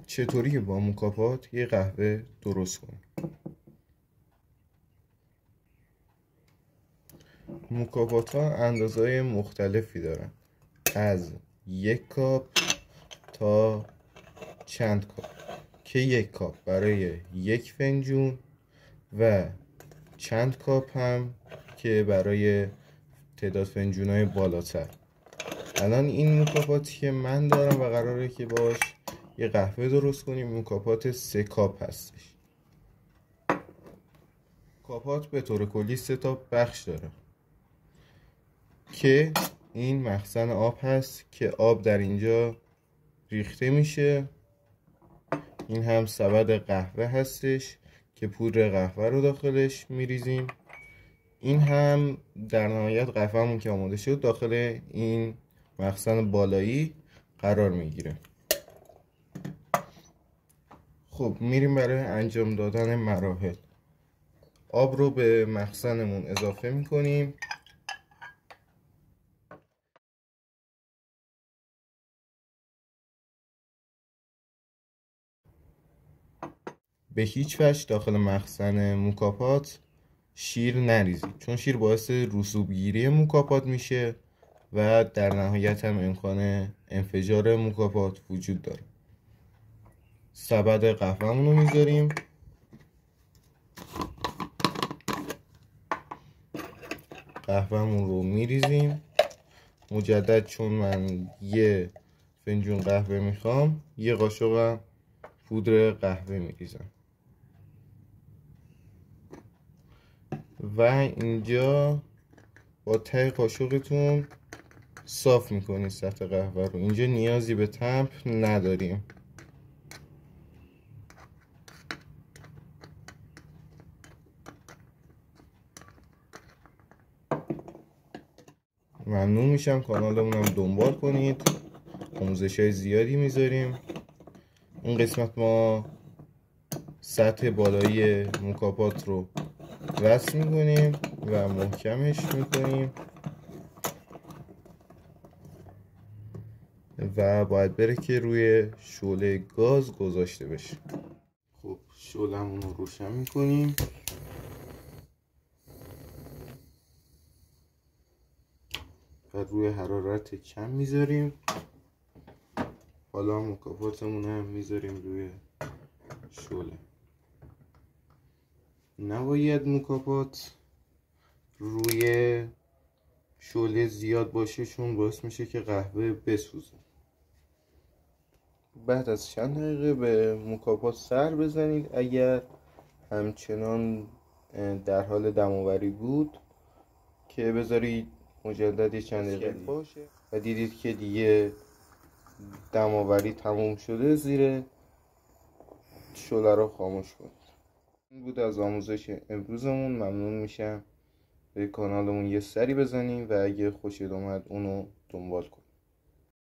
چطوری با مکافات یه قهوه درست کنیم. مکافات ها اندازه‌های مختلفی دارن، از 1 کاپ تا چند کاپ، که 1 کاپ برای 1 فنجون و چند کاپ هم که برای تعداد فنجونای بالاتر. الان این مکافاتی که من دارم و قراره که باش یه قهوه درست کنیم مکافات 3 کاپ هستش. مکافات به طور کلی 3 تا بخش داره که این مخزن آب هست که آب در اینجا ریخته میشه. این هم سبد قهوه هستش که پودر قهوه رو داخلش میریزیم. این هم در نهایت قهوه‌مون که آماده شد داخل این مخزن بالایی قرار میگیره. خب میریم برای انجام دادن مراحل. آب رو به مخزنمون اضافه میکنیم. به هیچ وجه داخل مخزن مکافات شیر نریزید، چون شیر باعث رسوبگیری مکافات میشه و در نهایت هم امکان انفجار مکافات وجود داره. سبد قهوه‌مون رو میذاریم. قهوه‌مون رو میریزیم. مجدد چون من 1 فنجون قهوه میخوام 1 قاشق پودر قهوه میریزم و اینجا با ته قاشقتون صاف میکنید سطح قهوه رو. اینجا نیازی به تمپ نداریم. ممنون میشم کانالمون هم دنبال کنید، آموزش های زیادی میذاریم. این قسمت ما سطح بالایی مکافات رو وصل میکنیم و محکمش میکنیم و باید بره که روی شعله گاز گذاشته بشه. خب شعله‌مون رو روشن میکنیم. و روی حرارت کم میذاریم. حالا مکافاتمون هم میذاریم روی شعله. نباید مکافات روی شعله زیاد باشه چون باعث میشه که قهوه بسوزه. بعد از چند دقیقه به مکافات سر بزنید. اگر همچنان در حال دم‌آوری بود که بذارید مجدد چند دقیقه باشه و دیدید که دیگه دم‌آوری تموم شده زیر شعله رو خاموش کنید. این بود از آموزش امروزمون. ممنون میشم به کانالمون یه سری بزنیم و اگه خوشت اومد اونو دنبال کنید.